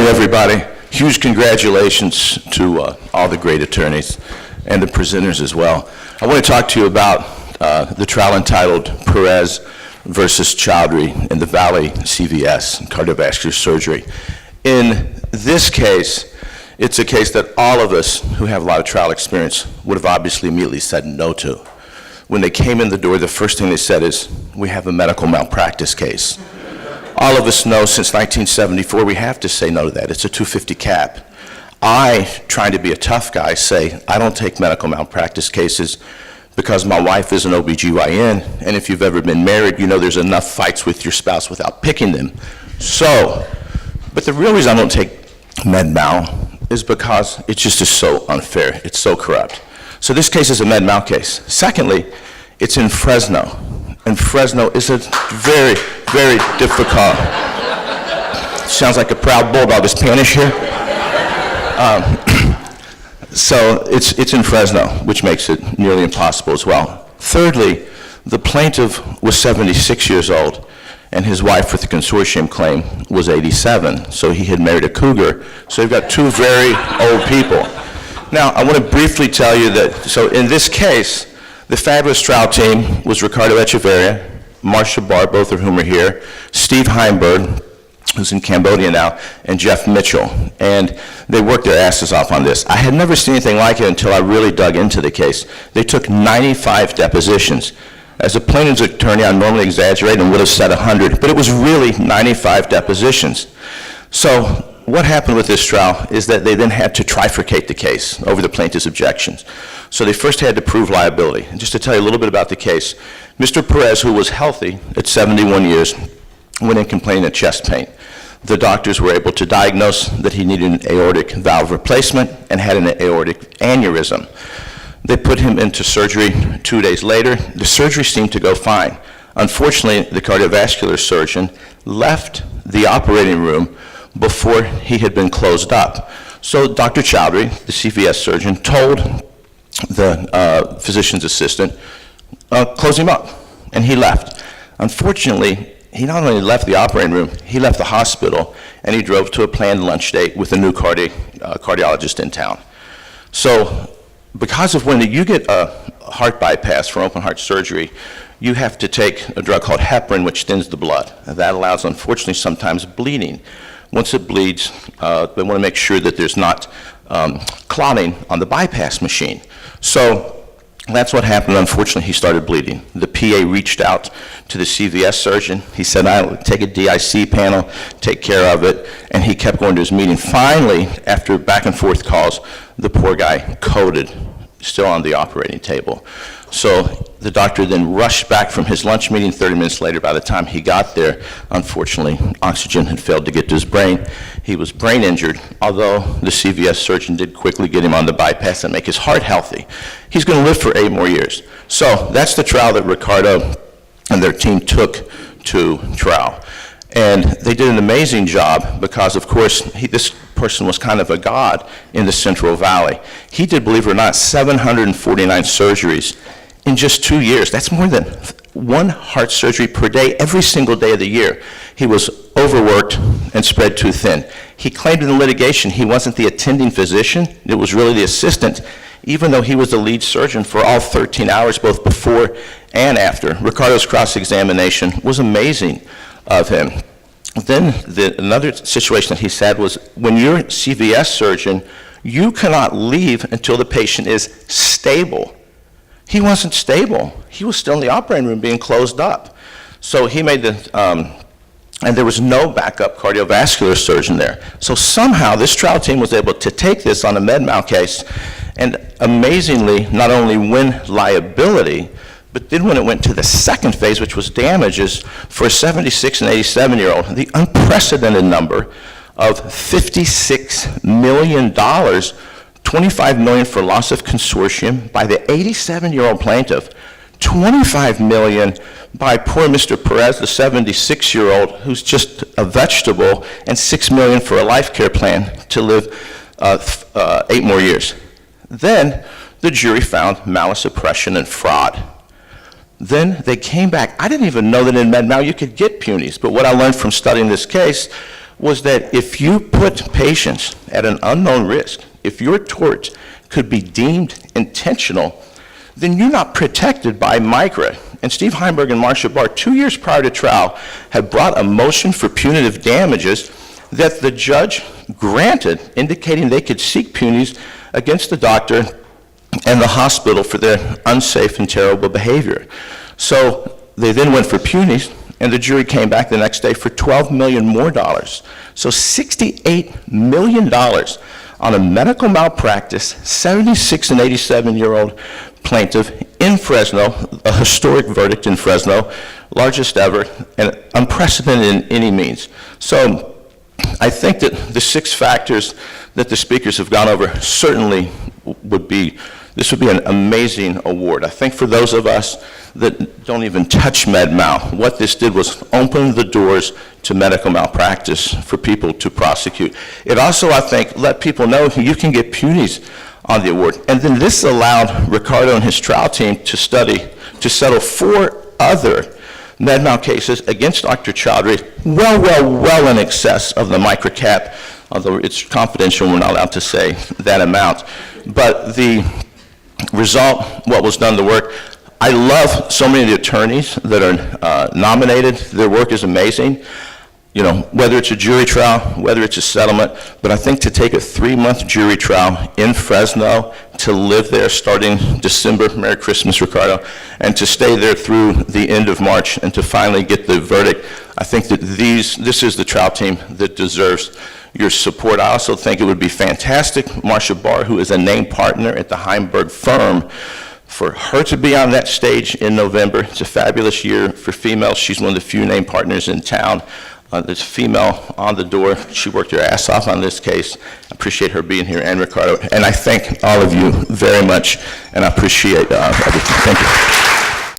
everybody. Huge congratulations to all the great attorneys and the presenters as well. I want to talk to you about the trial entitled Perez versus Chowdhury in the Valley CVS, cardiovascular surgery. In this case, it's a case that all of us who have a lot of trial experience would have obviously immediately said no to. When they came in the door, the first thing they said is, we have a medical malpractice case. All of us know since 1974 we have to say no to that. It's a 250 cap. I, trying to be a tough guy, say I don't take medical malpractice cases because my wife is an OBGYN, and if you've ever been married, you know there's enough fights with your spouse without picking them. So, but the real reason I don't take med mal is because it just is so unfair. It's so corrupt. So this case is a med mal case. Secondly, it's in Fresno. And Fresno is a very, very difficult, sounds like a proud bulldog is Spanish here. So it's in Fresno, which makes it nearly impossible as well. Thirdly, the plaintiff was 76 years old, and his wife with the consortium claim was 87. So he had married a cougar. So you've got two very old people. Now, I want to briefly tell you that, so in this case, the fabulous trial team was Ricardo Echeverria, Marsha Barr, both of whom are here, Steve Heimberg, who's in Cambodia now, and Jeff Mitchell. And they worked their asses off on this. I had never seen anything like it until I really dug into the case. They took 95 depositions. As a plaintiff's attorney, I normally exaggerate and would have said 100, but it was really 95 depositions. So what happened with this trial is that they then had to trifurcate the case over the plaintiff's objections. So they first had to prove liability. And just to tell you a little bit about the case, Mr. Perez, who was healthy at 71 years, went in complaining of chest pain. The doctors were able to diagnose that he needed an aortic valve replacement and had an aortic aneurysm. They put him into surgery 2 days later. The surgery seemed to go fine. Unfortunately, the cardiovascular surgeon left the operating room before he had been closed up. So Dr. Chowdhury, the CVS surgeon, told the physician's assistant, close him up, and he left. Unfortunately, he not only left the operating room, he left the hospital, and he drove to a planned lunch date with a new cardiologist in town. So because of when you get a heart bypass from open heart surgery, you have to take a drug called heparin, which thins the blood. And that allows, unfortunately, sometimes bleeding. Once it bleeds, they want to make sure that there's not clotting on the bypass machine. So that's what happened. Unfortunately, he started bleeding. The PA reached out to the CVS surgeon. He said, I'll take a DIC panel, take care of it, and he kept going to his meeting. Finally, after back and forth calls, the poor guy coded, still on the operating table. So the doctor then rushed back from his lunch meeting 30 minutes later. By the time he got there, unfortunately, oxygen had failed to get to his brain. He was brain injured, although the CVS surgeon did quickly get him on the bypass and make his heart healthy. He's going to live for 8 more years. So that's the trial that Ricardo and their team took to trial. And they did an amazing job because, of course, this person was kind of a god in the Central Valley. He did, believe it or not, 749 surgeries in just 2 years. That's more than 1 heart surgery per day, every single day of the year. He was overworked and spread too thin. He claimed in the litigation he wasn't the attending physician, it was really the assistant, even though he was the lead surgeon for all 13 hours, both before and after. Ricardo's cross-examination was amazing of him. Then another situation that he said was, when you're a CVS surgeon, you cannot leave until the patient is stable. He wasn't stable. He was still in the operating room being closed up. So he made and there was no backup cardiovascular surgeon there. So somehow this trial team was able to take this on a med mal case and amazingly not only win liability, but then when it went to the second phase, which was damages for a 76 and 87-year-old, the unprecedented number of $56 million, $25 million for loss of consortium by the 87-year-old plaintiff, $25 million by poor Mr. Perez, the 76-year-old, who's just a vegetable, and $6 million for a life care plan to live 8 more years. Then the jury found malice, oppression, and fraud. Then they came back. I didn't even know that in med mal you could get punies, but what I learned from studying this case was that if you put patients at an unknown risk, if your tort could be deemed intentional, then you're not protected by MICRA. And Steve Heimberg and Marsha Barr, 2 years prior to trial, had brought a motion for punitive damages that the judge granted, indicating they could seek punities against the doctor and the hospital for their unsafe and terrible behavior. So they then went for punities, and the jury came back the next day for $12 million more. So $68 million on a medical malpractice, 76 and 87-year-old plaintiff in Fresno, a historic verdict in Fresno, largest ever, and unprecedented in any means. So I think that the 6 factors that the speakers have gone over certainly this would be an amazing award. I think for those of us that don't even touch med-mal, what this did was open the doors to medical malpractice for people to prosecute. It also, I think, let people know you can get punities on the award. And then this allowed Ricardo and his trial team to settle 4 other med-mal cases against Dr. Chaudhry, well in excess of the MICRA cap, although it's confidential, we're not allowed to say that amount. But the result, what was done, the work, I love so many of the attorneys that are nominated. Their work is amazing. You know, whether it's a jury trial, whether it's a settlement, but I think to take a 3-month jury trial in Fresno, to live there starting December, Merry Christmas, Ricardo, and to stay there through the end of March and to finally get the verdict, I think that this is the trial team that deserves your support. I also think it would be fantastic, Marsha Barr, who is a named partner at the Heimberg firm, for her to be on that stage in November. It's a fabulous year for females. She's one of the few named partners in town. There's a female on the door. She worked her ass off on this case. I appreciate her being here, and Ricardo. And I thank all of you very much, and I appreciate everything. Thank you.